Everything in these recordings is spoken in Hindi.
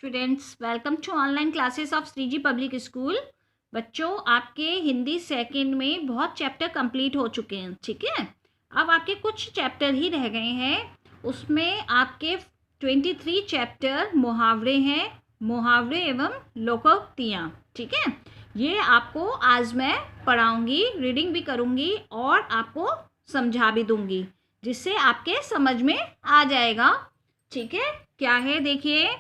Students, welcome to online classes of Shriji public school. बच्चों, आपके हिंदी सेकंड में बहुत चैप्टर कंप्लीट हो चुके हैं। ठीक है, अब आपके कुछ चैप्टर ही रह गए हैं। उसमें आपके 23 चैप्टर मुहावरे हैं, मुहावरे एवं लोकोक्तियाँ। ठीक है, ये आपको आज मैं पढ़ाऊँगी, रीडिंग भी करूँगी और आपको समझा भी दूँगी, जिससे आपके समझ में आ जाएगा। ठीक है, क्या है देखिए।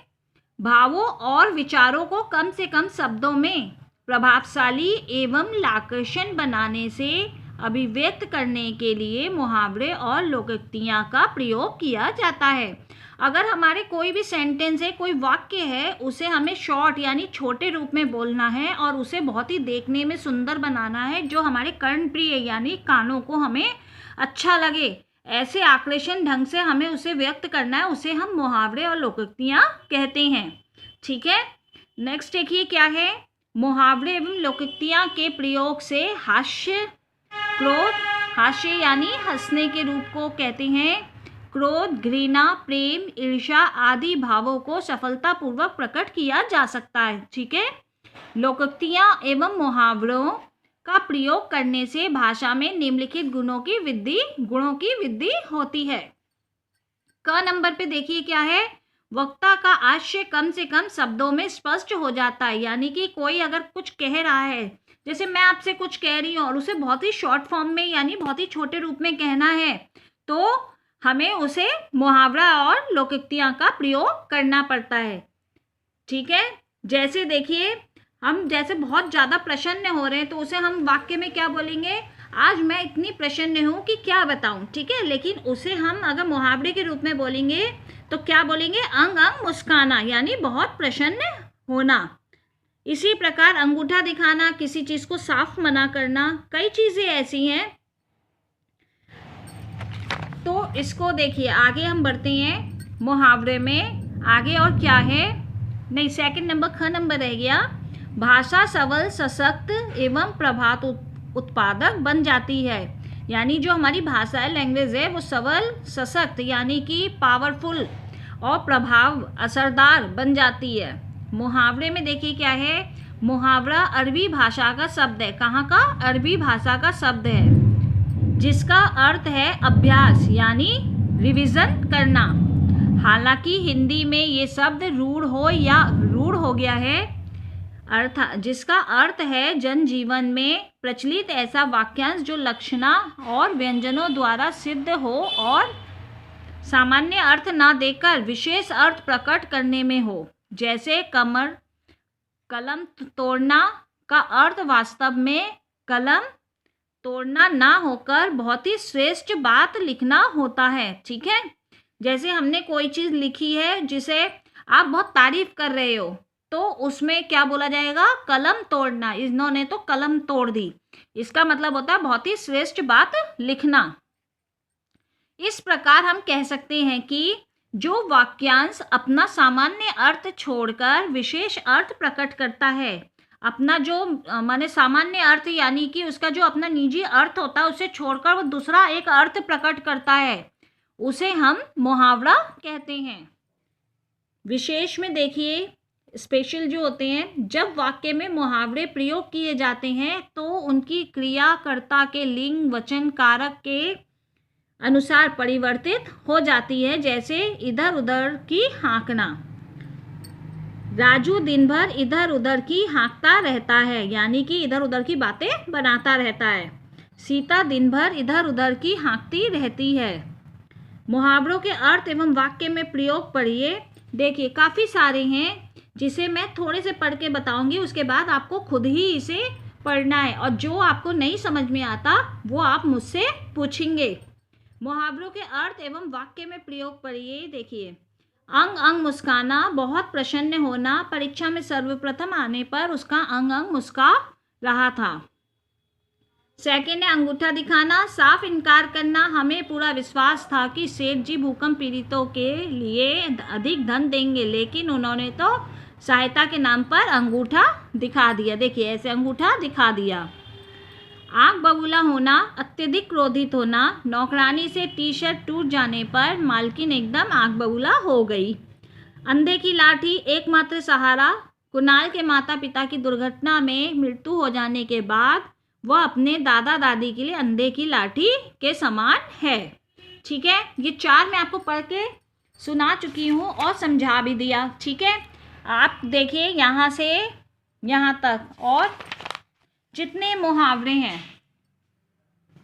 भावों और विचारों को कम से कम शब्दों में प्रभावशाली एवं आकर्षण बनाने से अभिव्यक्त करने के लिए मुहावरे और लोकोक्तियाँ का प्रयोग किया जाता है। अगर हमारे कोई भी सेंटेंस है, कोई वाक्य है, उसे हमें शॉर्ट यानी छोटे रूप में बोलना है और उसे बहुत ही देखने में सुंदर बनाना है, जो हमारे कर्णप्रिय यानी कानों को हमें अच्छा लगे, ऐसे आकर्षण ढंग से हमें उसे व्यक्त करना है, उसे हम मुहावरे और लोकोक्तियाँ कहते हैं। ठीक है, नेक्स्ट देखिए क्या है। मुहावरे एवं लोकोक्तियाँ के प्रयोग से हास्य, क्रोध, हास्य यानी हंसने के रूप को कहते हैं, क्रोध, घृणा, प्रेम, ईर्ष्या आदि भावों को सफलतापूर्वक प्रकट किया जा सकता है। ठीक है, लोकोक्तियाँ एवं मुहावरों का प्रयोग करने से भाषा में निम्नलिखित गुणों की वृद्धि होती है। क नंबर पे देखिए क्या है। वक्ता का आशय कम से कम शब्दों में स्पष्ट हो जाता है, यानी कि कोई अगर कुछ कह रहा है, जैसे मैं आपसे कुछ कह रही हूँ और उसे बहुत ही शॉर्ट फॉर्म में यानी बहुत ही छोटे रूप में कहना है, तो हमें उसे मुहावरा और लोकोक्तियाँ का प्रयोग करना पड़ता है। ठीक है, जैसे देखिए, हम जैसे बहुत ज़्यादा प्रसन्न हो रहे हैं तो उसे हम वाक्य में क्या बोलेंगे, आज मैं इतनी प्रसन्न हूँ कि क्या बताऊँ। ठीक है, लेकिन उसे हम अगर मुहावरे के रूप में बोलेंगे तो क्या बोलेंगे, अंग अंग मुस्काना, यानी बहुत प्रसन्न होना। इसी प्रकार अंगूठा दिखाना, किसी चीज़ को साफ मना करना, कई चीज़ें ऐसी हैं। तो इसको देखिए, आगे हम बढ़ते हैं मुहावरे में। आगे और क्या है, नहीं, सेकंड नंबर ख नंबर रह गया। भाषा सबल, सशक्त एवं प्रभात उत्पादक बन जाती है, यानी जो हमारी भाषा है, लैंग्वेज है, वो सबल, सशक्त यानी कि पावरफुल और प्रभाव असरदार बन जाती है। मुहावरे में देखिए क्या है। मुहावरा अरबी भाषा का शब्द है। कहाँ का? अरबी भाषा का शब्द है, जिसका अर्थ है अभ्यास यानी रिवीजन करना। हालांकि हिंदी में ये शब्द रूढ़ हो गया है, जिसका अर्थ है जनजीवन में प्रचलित ऐसा वाक्यांश जो लक्षणा और व्यंजनों द्वारा सिद्ध हो और सामान्य अर्थ ना देकर विशेष अर्थ प्रकट करने में हो। जैसे कलम तोड़ना का अर्थ वास्तव में कलम तोड़ना ना होकर बहुत ही श्रेष्ठ बात लिखना होता है। ठीक है, जैसे हमने कोई चीज़ लिखी है जिसे आप बहुत तारीफ कर रहे हो, तो उसमें क्या बोला जाएगा, कलम तोड़ना। इन्होंने तो कलम तोड़ दी, इसका मतलब होता है बहुत ही श्रेष्ठ बात लिखना। इस प्रकार हम कह सकते हैं कि जो वाक्यांश अपना सामान्य अर्थ छोड़कर विशेष अर्थ प्रकट करता है, अपना जो माने सामान्य अर्थ यानी कि उसका जो अपना निजी अर्थ होता है, उसे छोड़कर वो दूसरा एक अर्थ प्रकट करता है, उसे हम मुहावरा कहते हैं। विशेष में देखिए, स्पेशल जो होते हैं, जब वाक्य में मुहावरे प्रयोग किए जाते हैं तो उनकी क्रियाकर्ता के लिंग वचन कारक के अनुसार परिवर्तित हो जाती है। जैसे इधर उधर की हाँकना। राजू दिन भर इधर उधर की हाँकता रहता है, यानी कि इधर उधर की बातें बनाता रहता है। सीता दिन भर इधर उधर की हाँकती रहती है। मुहावरों के अर्थ एवं वाक्य में प्रयोग पढ़िए। देखिए, काफ़ी सारे हैं जिसे मैं थोड़े से पढ़ के बताऊंगी, उसके बाद आपको खुद ही इसे पढ़ना है, और जो आपको नहीं समझ में आता वो आप मुझसे पूछेंगे। मुहावरों के अर्थ एवं वाक्य में प्रयोग पढ़िए। देखिए, अंग अंग मुस्काना, बहुत प्रसन्न होना, परीक्षा में सर्वप्रथम आने पर उसका अंग अंग मुस्का रहा था। सेकेंड है अंगूठा दिखाना, साफ इनकार करना, हमें पूरा विश्वास था कि सेठ जी भूकंप पीड़ितों के लिए अधिक धन देंगे, लेकिन उन्होंने तो सहायता के नाम पर अंगूठा दिखा दिया। देखिए, ऐसे अंगूठा दिखा दिया। आग बबूला होना, अत्यधिक क्रोधित होना, नौकरानी से टी शर्ट टूट जाने पर मालकिन एकदम आग बबूला हो गई। अंधे की लाठी एकमात्र सहारा। कुणाल के माता पिता की दुर्घटना में मृत्यु हो जाने के बाद वह अपने दादा दादी के लिए अंधे की लाठी के समान है। ठीक है, ये 4 मैं आपको पढ़ के सुना चुकी हूँ और समझा भी दिया। ठीक है, आप देखिए यहाँ से यहाँ तक और जितने मुहावरे हैं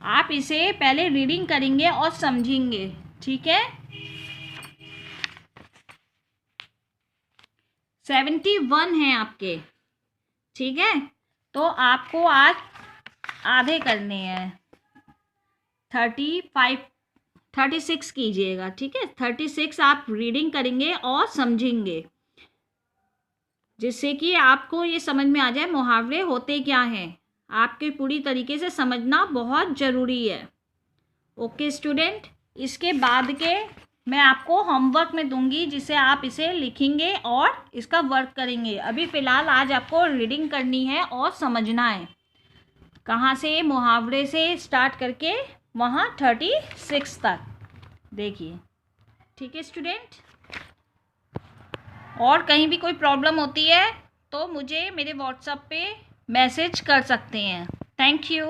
आप इसे पहले रीडिंग करेंगे और समझेंगे। ठीक है, 71 हैं आपके। ठीक है, तो आपको आज आधे करने हैं, 36 कीजिएगा। ठीक है, 36 आप रीडिंग करेंगे और समझेंगे, जिससे कि आपको ये समझ में आ जाए मुहावरे होते क्या हैं। आपके पूरी तरीके से समझना बहुत ज़रूरी है। ओके स्टूडेंट, इसके बाद के मैं आपको होमवर्क में दूंगी, जिसे आप इसे लिखेंगे और इसका वर्क करेंगे। अभी फ़िलहाल आज आपको रीडिंग करनी है और समझना है, कहाँ से मुहावरे से स्टार्ट करके वहाँ 36 तक देखिए। ठीक है स्टूडेंट, और कहीं भी कोई प्रॉब्लम होती है तो मुझे मेरे व्हाट्सएप पे मैसेज कर सकते हैं। Thank you.